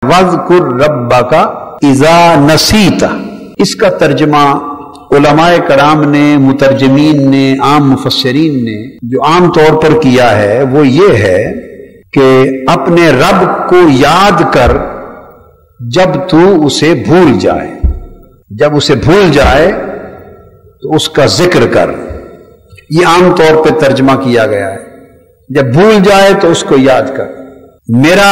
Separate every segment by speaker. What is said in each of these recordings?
Speaker 1: وَاذْكُرْ رَبَّكَ اِذَا نَسِيتَ۔ اس کا ترجمہ علماء کرام نے، مترجمین نے، عام مفسرین نے جو عام طور پر کیا ہے وہ یہ ہے کہ اپنے رب کو یاد کر جب تو اسے بھول جائے، جب اسے بھول جائے تو اس کا ذکر کر، یہ عام طور پہ ترجمہ کیا گیا ہے، جب بھول جائے تو اس کو یاد کر۔ میرا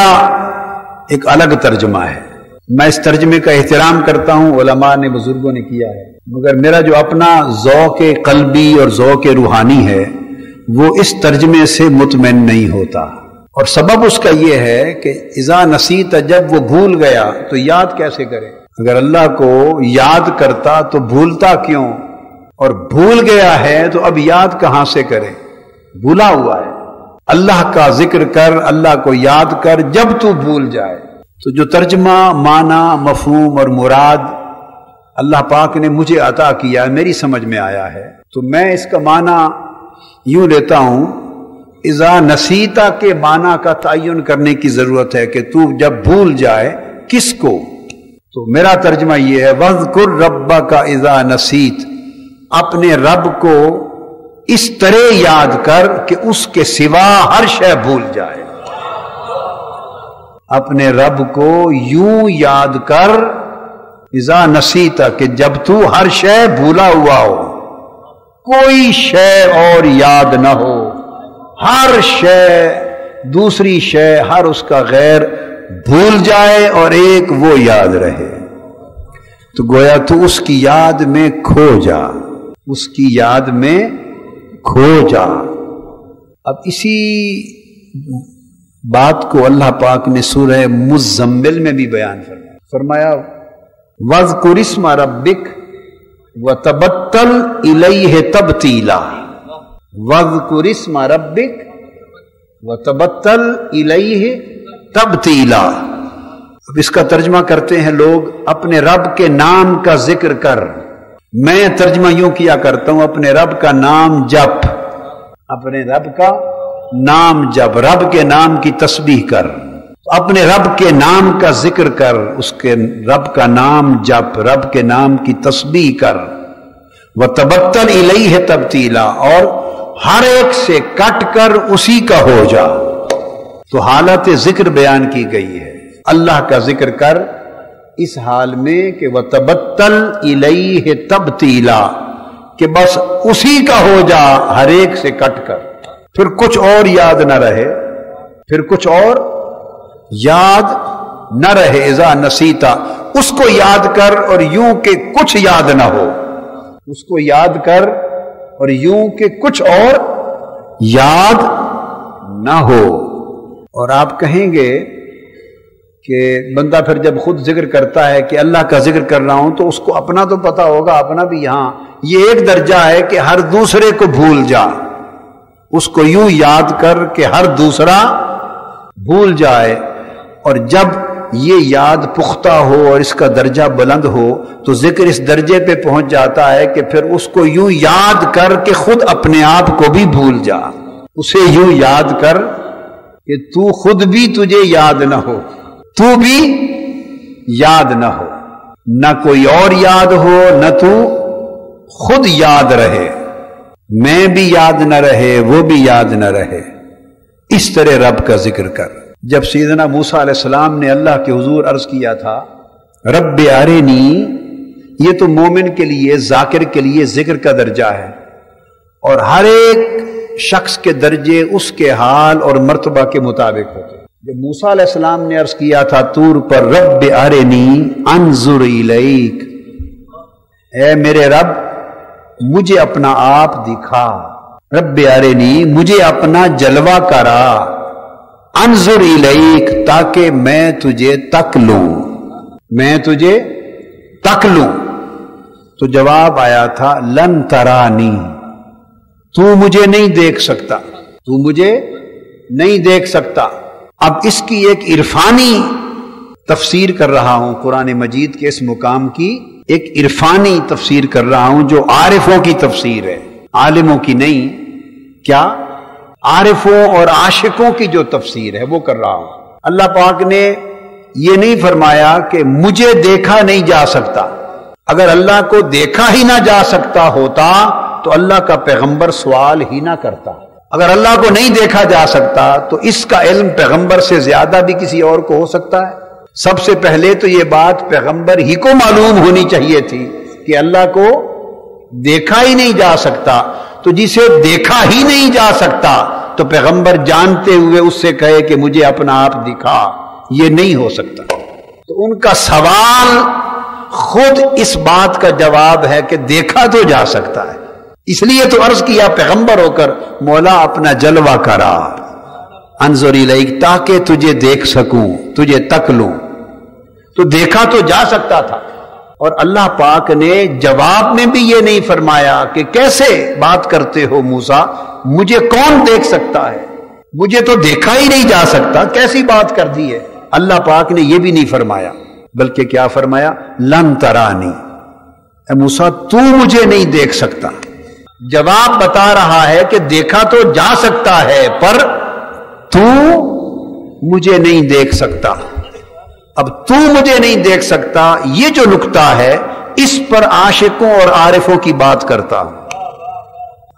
Speaker 1: ایک الگ ترجمہ ہے، میں اس ترجمے کا احترام کرتا ہوں، علماء نے، بزرگوں نے کیا ہے، مگر میرا جو اپنا ذوق قلبی اور ذوق روحانی ہے وہ اس ترجمے سے مطمئن نہیں ہوتا، اور سبب اس کا یہ ہے کہ اذا نسیت، جب وہ بھول گیا تو یاد کیسے کرے؟ اگر اللہ کو یاد کرتا تو بھولتا کیوں؟ اور بھول گیا ہے تو اب یاد کہاں سے کرے؟ بھولا ہوا ہے۔ اللہ کا ذکر کر، اللہ کو یاد کر جب تو بھول جائے۔ تو جو ترجمہ، معنی، مفہوم اور مراد اللہ پاک نے مجھے عطا کیا، میری سمجھ میں آیا ہے، تو میں اس کا معنی یوں لیتا ہوں، اذا نسیتا کے معنی کا تعین کرنے کی ضرورت ہے کہ تو جب بھول جائے کس کو؟ تو میرا ترجمہ یہ ہے، وَاذْكُرْ رَبَّكَ اِذَا نَسِيتَ، اپنے رب کو اس طرح یاد کر کہ اس کے سوا ہر شے بھول جائے۔ اپنے رب کو یوں یاد کر اذا نسیتا کہ جب تو ہر شے بھولا ہوا ہو، کوئی شے اور یاد نہ ہو، ہر شے، دوسری شے، ہر اس کا غیر بھول جائے اور ایک وہ یاد رہے، تو گویا تو اس کی یاد میں کھو جا، اس کی یاد میں کھو جا۔ اب اسی بات کو اللہ پاک نے سورہ مزمل میں بھی بیان فرمایا، وَاذْكُرِ اسْمَ رَبِّكَ وَتَبَتَّلْ إِلَيْهِ تَبْتِيلًا، وَاذْكُرِ اسْمَ رَبِّكَ وَتَبَتَّلْ إِلَيْهِ تَبْتِيلًا۔ اب اس کا ترجمہ کرتے ہیں لوگ، اپنے رب کے نام کا ذکر کر۔ میں ترجمہ یوں کیا کرتا ہوں، اپنے رب کا نام جپ، اپنے رب کا نام جپ، رب کے نام کی تسبیح کر، اپنے رب کے نام کا ذکر کر، اس کے رب کا نام جپ، رب کے نام کی تسبیح کر، وَتَبَتَّلْ إِلَيْهِ تَبْتِيلًا، اور ہر ایک سے کٹ کر اسی کا ہو جا۔ تو حالت ذکر بیان کی گئی ہے، اللہ کا ذکر کر اس حال میں کہ وَتَبَتَّلْ إِلَيْهِ تَبْتِيلًا، کہ بس اسی کا ہو جا ہر ایک سے کٹ کر، پھر کچھ اور یاد نہ رہے، پھر کچھ اور یاد نہ رہے۔ اذا نسیتا، اس کو یاد کر اور یوں کہ کچھ یاد نہ ہو، اس کو یاد کر اور یوں کہ کچھ اور یاد نہ ہو۔ اور آپ کہیں گے کہ بندہ پھر جب خود ذکر کرتا ہے کہ اللہ کا ذکر کر رہا ہوں تو اس کو اپنا تو پتا ہوگا، اپنا بھی یہاں یہ ایک درجہ ہے کہ ہر دوسرے کو بھول جا، اس کو یوں یاد کر کہ ہر دوسرا بھول جائے، اور جب یہ یاد پختہ ہو اور اس کا درجہ بلند ہو تو ذکر اس درجے پہ پہنچ جاتا ہے کہ پھر اس کو یوں یاد کر کہ خود اپنے آپ کو بھی بھول جا، اسے یوں یاد کر کہ تو خود بھی تجھے یاد نہ ہو، تو بھی یاد نہ ہو، نہ کوئی اور یاد ہو، نہ تو خود یاد رہے، میں بھی یاد نہ رہے، وہ بھی یاد نہ رہے، اس طرح رب کا ذکر کر۔ جب سیدنا موسیٰ علیہ السلام نے اللہ کے حضور عرض کیا تھا رب ارنی، یہ تو مومن کے لیے، ذاکر کے لیے ذکر کا درجہ ہے، اور ہر ایک شخص کے درجے اس کے حال اور مرتبہ کے مطابق ہوتے۔ جب موسیٰ علیہ السلام نے عرض کیا تھا طور پر رب ارنی انظر الیک، اے میرے رب مجھے اپنا آپ دکھا، رب ارنی مجھے اپنا جلوہ کرا، انظر الیک تاکہ میں تجھے تک لوں، میں تجھے تک لوں۔ تو جواب آیا تھا لن ترانی، تو مجھے نہیں دیکھ سکتا، تو مجھے نہیں دیکھ سکتا۔ اب اس کی ایک عرفانی تفسیر کر رہا ہوں، قرآن مجید کے اس مقام کی ایک عرفانی تفسیر کر رہا ہوں جو عارفوں کی تفسیر ہے، عالموں کی نہیں۔ کیا؟ عارفوں اور عاشقوں کی جو تفسیر ہے وہ کر رہا ہوں۔ اللہ پاک نے یہ نہیں فرمایا کہ مجھے دیکھا نہیں جا سکتا. اگر اللہ کو دیکھا ہی نہ جا سکتا ہوتا تو اللہ کا پیغمبر سوال ہی نہ کرتا. اگر اللہ کو نہیں دیکھا جا سکتا تو اس کا علم پیغمبر سے زیادہ بھی کسی اور کو ہو سکتا ہے. سب سے پہلے تو یہ بات پیغمبر ہی کو معلوم ہونی چاہیے تھی کہ اللہ کو دیکھا ہی نہیں جا سکتا. تو جسے دیکھا ہی نہیں جا سکتا تو پیغمبر جانتے ہوئے اس سے کہے کہ مجھے اپنا آپ دکھا، یہ نہیں ہو سکتا. تو ان کا سوال خود اس بات کا جواب ہے کہ دیکھا تو جا سکتا ہے. اس لیے تو عرض کیا پیغمبر ہو کر مولا اپنا جلوہ کرا، انظر الیک، تاکہ تجھے دیکھ سکوں، تجھے تک لوں. تو دیکھا تو جا سکتا تھا. اور اللہ پاک نے جواب میں بھی یہ نہیں فرمایا کہ کیسے بات کرتے ہو موسیٰ، مجھے کون دیکھ سکتا ہے، مجھے تو دیکھا ہی نہیں جا سکتا، کیسی بات کر دی ہے. اللہ پاک نے یہ بھی نہیں فرمایا، بلکہ کیا فرمایا؟ لن ترانی، اے موسیٰ تو مجھے نہیں دیکھ سکتا. جواب بتا رہا ہے کہ دیکھا تو جا سکتا ہے پر تو مجھے نہیں دیکھ سکتا. اب تو مجھے نہیں دیکھ سکتا، یہ جو نکتہ ہے اس پر عاشقوں اور عارفوں کی بات کرتا ہوں.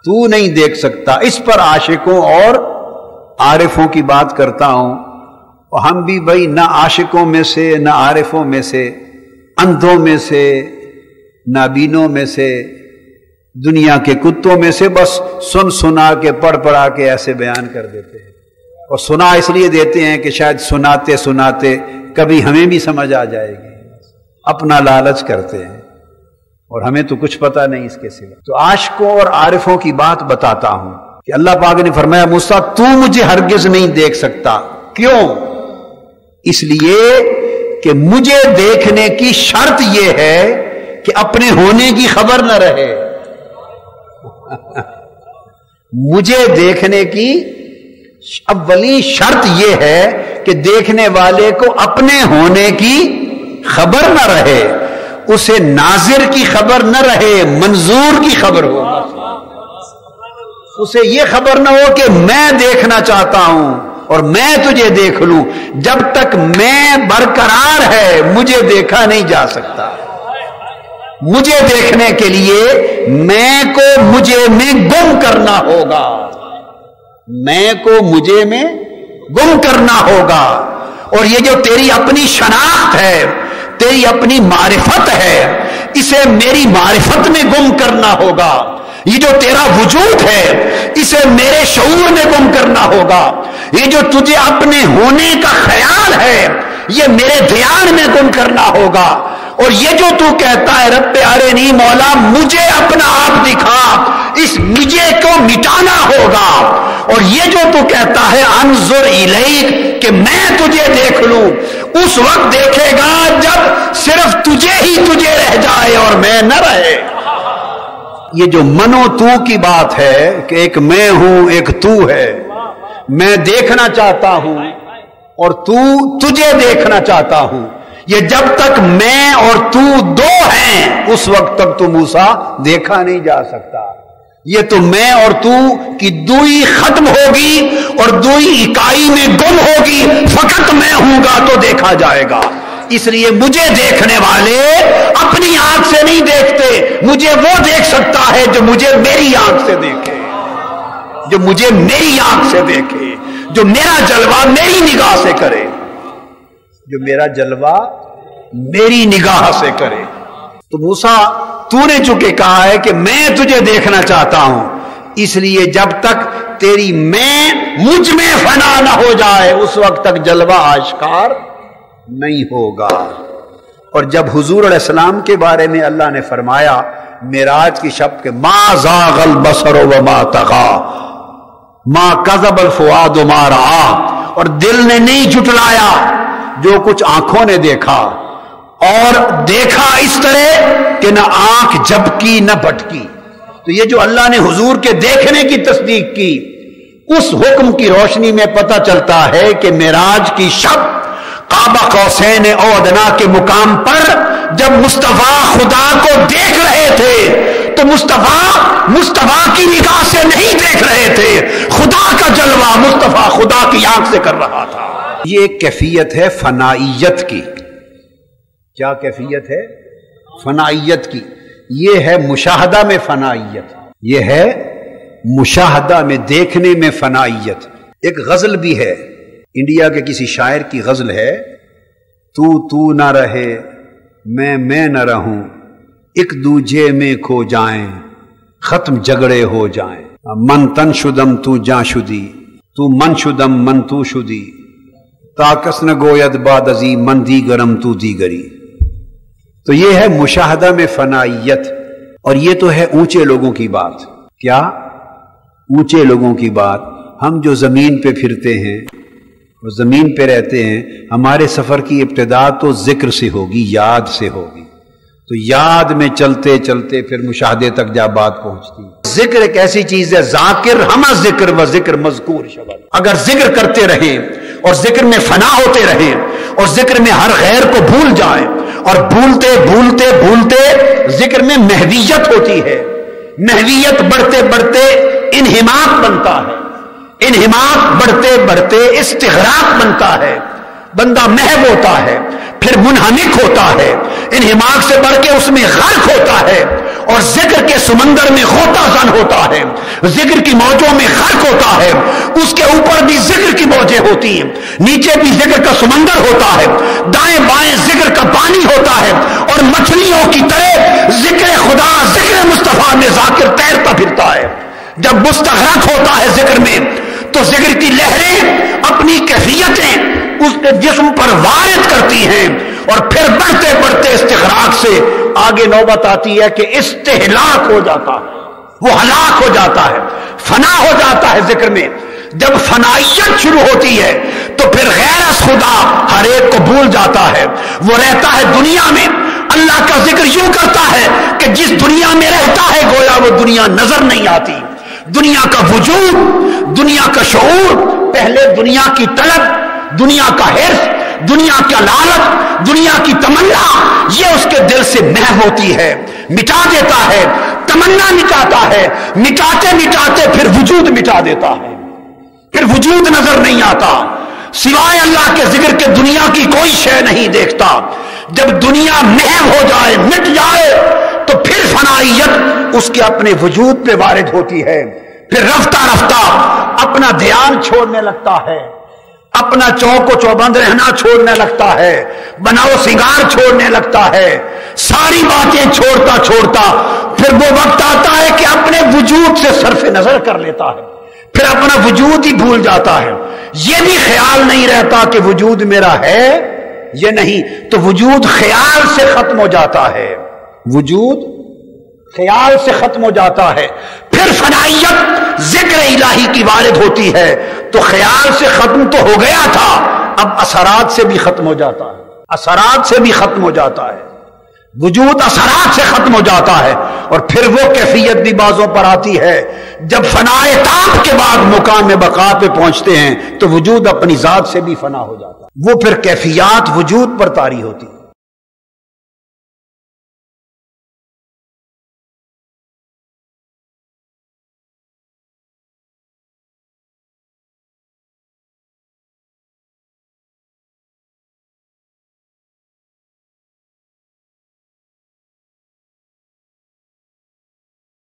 Speaker 1: تو نہیں دیکھ سکتا، اس پر عاشقوں اور عارفوں کی بات کرتا ہوں. اور ہم بھی بھائی نہ عاشقوں میں سے، نہ عارفوں میں سے، اندھوں میں سے، نابینوں میں سے، دنیا کے کتوں میں سے، بس سن سنا کے پڑھ پڑھا کے ایسے بیان کر دیتے ہیں. اور سنا اس لیے دیتے ہیں کہ شاید سناتے سناتے کبھی ہمیں بھی سمجھ آ جائے گی. اپنا لالچ کرتے ہیں اور ہمیں تو کچھ پتہ نہیں اس کے سوا. تو عاشقوں اور عارفوں کی بات بتاتا ہوں کہ اللہ پاک نے فرمایا موسیٰ تو مجھے ہرگز نہیں دیکھ سکتا. کیوں؟ اس لیے کہ مجھے دیکھنے کی شرط یہ ہے کہ اپنے ہونے کی خبر نہ رہے. مجھے دیکھنے کی اولی شرط یہ ہے کہ دیکھنے والے کو اپنے ہونے کی خبر نہ رہے، اسے ناظر کی خبر نہ رہے، منظور کی خبر ہو. اسے یہ خبر نہ ہو کہ میں دیکھنا چاہتا ہوں اور میں تجھے دیکھ لوں. جب تک میں برقرار ہے مجھے دیکھا نہیں جا سکتا. مجھے دیکھنے کے لیے میں کو مجھے میں گم کرنا ہوگا، میں کو مجھے میں گم کرنا ہوگا. اور یہ جو تیری اپنی شناخت ہے، تیری اپنی معرفت ہے، اسے میری معرفت میں گم کرنا ہوگا. یہ جو تیرا وجود ہے اسے میرے شعور میں گم کرنا ہوگا. یہ جو تجھے اپنے ہونے کا خیال ہے یہ میرے دھیان میں گم کرنا ہوگا. اور یہ جو تو کہتا ہے رب ارنی، مولا مجھے اپنا آپ دکھا، اس مجھے کو مٹانا ہوگا. اور یہ جو تو کہتا ہے انظر الیک، کہ میں تجھے دیکھ لوں، اس وقت دیکھے گا جب صرف تجھے ہی تجھے رہ جائے اور میں نہ رہے. یہ جو منو تو کی بات ہے کہ ایک میں ہوں ایک تو ہے، میں دیکھنا چاہتا ہوں اور تو تجھے دیکھنا چاہتا ہوں، یہ جب تک میں اور تو دو ہیں اس وقت تک تو موسیٰ دیکھا نہیں جا سکتا. یہ تو میں اور تو کی دوئی ختم ہوگی اور دوئی اکائی میں گم ہوگی، فقط میں ہوں گا تو دیکھا جائے گا. اس لیے مجھے دیکھنے والے اپنی آنکھ سے نہیں دیکھتے، مجھے وہ دیکھ سکتا ہے جو مجھے میری آنکھ سے دیکھے، جو مجھے میری آنکھ سے دیکھے، جو میرا جلوہ میری نگاہ سے کرے، جو میرا جلوہ میری نگاہ سے کرے. تو موسیٰ تو نے چونکہ کہا ہے کہ میں تجھے دیکھنا چاہتا ہوں، اس لیے جب تک تیری میں مجھ میں فنا نہ ہو جائے اس وقت تک جلوہ آشکار نہیں ہوگا. اور جب حضور علیہ السلام کے بارے میں اللہ نے فرمایا معراج کی شب کے ما زاغ البصر وما طغى ما کذب الفؤاد ما رأى، اور دل نے نہیں جھٹلایا جو کچھ آنکھوں نے دیکھا، اور دیکھا اس طرح کہ نہ آنکھ جھپکی نہ بھٹکی. تو یہ جو اللہ نے حضور کے دیکھنے کی تصدیق کی، اس حکم کی روشنی میں پتہ چلتا ہے کہ معراج کی شب قاب قوسین او ادنا کے مقام پر جب مصطفیٰ خدا کو دیکھ رہے تھے تو مصطفیٰ کی نگاہ سے نہیں دیکھ رہے تھے، خدا کا جلوہ مصطفیٰ خدا کی آنکھ سے کر رہا تھا. یہ ایک کیفیت ہے فنائیت کی. کیا کیفیت ہے؟ فنائیت کی. یہ ہے مشاہدہ میں فنائیت، یہ ہے مشاہدہ میں، دیکھنے میں فنائیت. ایک غزل بھی ہے، انڈیا کے کسی شاعر کی غزل ہے، تو نہ رہے میں نہ رہوں، ایک دوجے میں کھو جائیں، ختم جھگڑے ہو جائیں. من تن شدم تو جاں شدی، تو من شدم من تو شدی، تاکس نہ گوید باد ازی من دیگرم تو دیگری. تو یہ ہے مشاہدہ میں فنائیت، اور یہ تو ہے اونچے لوگوں کی بات. کیا؟ اونچے لوگوں کی بات. ہم جو زمین پہ پھرتے ہیں اور زمین پہ رہتے ہیں، ہمارے سفر کی ابتدا تو ذکر سے ہوگی، یاد سے ہوگی. تو یاد میں چلتے چلتے پھر مشاہدے تک جا بات پہنچتی ہے. ذکر ایک ایسی چیز ہے، ذاکر ہمہ ذکر و ذکر مذکور شبد. اگر ذکر کرتے رہیں اور ذکر میں فنا ہوتے رہیں اور ذکر میں ہر غیر کو بھول جائیں، اور بھولتے بھولتے بھولتے ذکر میں محویت ہوتی ہے. محویت بڑھتے بڑھتے انہماک بنتا ہے، انہماک بڑھتے بڑھتے استغراق بنتا ہے. بندہ محو ہوتا ہے، پھر منہمک ہوتا ہے، انہماک سے بڑھ کے اس میں غرق ہوتا ہے، اور ذکر کے سمندر میں غوطہ زن ہوتا ہے، ذکر کی موجوں میں غرق ہوتا ہے. اس کے اوپر بھی ذکر کی موجیں ہوتی ہیں، نیچے بھی ذکر کا سمندر ہوتا ہے، دائیں بائیں ذکر کا پانی ہوتا ہے، اور مچھلیوں کی طرح ذکر خدا، ذکر مصطفیٰ میں ذاکر تیرتا پھرتا ہے. جب مستغرق ہوتا ہے ذکر میں، تو ذکر کی لہریں اپنی کیفیتیں اس کے جسم پر وارد کرتی ہیں، اور پھر بڑھتے بڑھتے استغراق سے آگے نوبت آتی ہے کہ استہلاک ہو جاتا ہے، وہ ہلاک ہو جاتا ہے، فنا ہو جاتا ہے ذکر میں. جب فنائیت شروع ہوتی ہے تو پھر غیر از خدا ہر ایک کو بھول جاتا ہے. وہ رہتا ہے دنیا میں، اللہ کا ذکر یوں کرتا ہے کہ جس دنیا میں رہتا ہے گویا وہ دنیا نظر نہیں آتی. دنیا کا وجود، دنیا کا شعور، پہلے دنیا کی طلب، دنیا کا حرص، دنیا کا لالچ، دنیا کی تمنا، یہ اس کے دل سے محو ہوتی ہے، مٹا دیتا ہے. تمنا مٹاتا ہے، مٹاتے مٹاتے پھر وجود مٹا دیتا ہے، پھر وجود نظر نہیں آتا. سوائے اللہ کے ذکر کے دنیا کی کوئی شے نہیں دیکھتا. جب دنیا محو ہو جائے، مٹ جائے، تو پھر فنائیت اس کے اپنے وجود پہ وارد ہوتی ہے. پھر رفتہ رفتہ اپنا دھیان چھوڑنے لگتا ہے، اپنا چوک و چوبند رہنا چھوڑنے لگتا ہے، بناؤ سنگار چھوڑنے لگتا ہے، ساری باتیں چھوڑتا چھوڑتا پھر وہ وقت آتا ہے کہ اپنے وجود سے صرف نظر کر لیتا ہے، پھر اپنا وجود ہی بھول جاتا ہے. یہ بھی خیال نہیں رہتا کہ وجود میرا ہے یہ نہیں، تو وجود خیال سے ختم ہو جاتا ہے، وجود خیال سے ختم ہو جاتا ہے. پھر فنائیت ذکر الہی کی وارد ہوتی ہے، تو خیال سے ختم تو ہو گیا تھا، اب اثرات سے بھی ختم ہو جاتا ہے، اثرات سے بھی ختم ہو جاتا ہے، وجود اثرات سے ختم ہو جاتا ہے. اور پھر وہ کیفیت بھی بازوں پر آتی ہے جب فنائے تاب کے بعد مقام بقا پہ پہنچتے ہیں تو وجود اپنی ذات سے بھی فنا ہو جاتا ہے. وہ پھر کیفیات وجود پر طاری ہوتی ہے.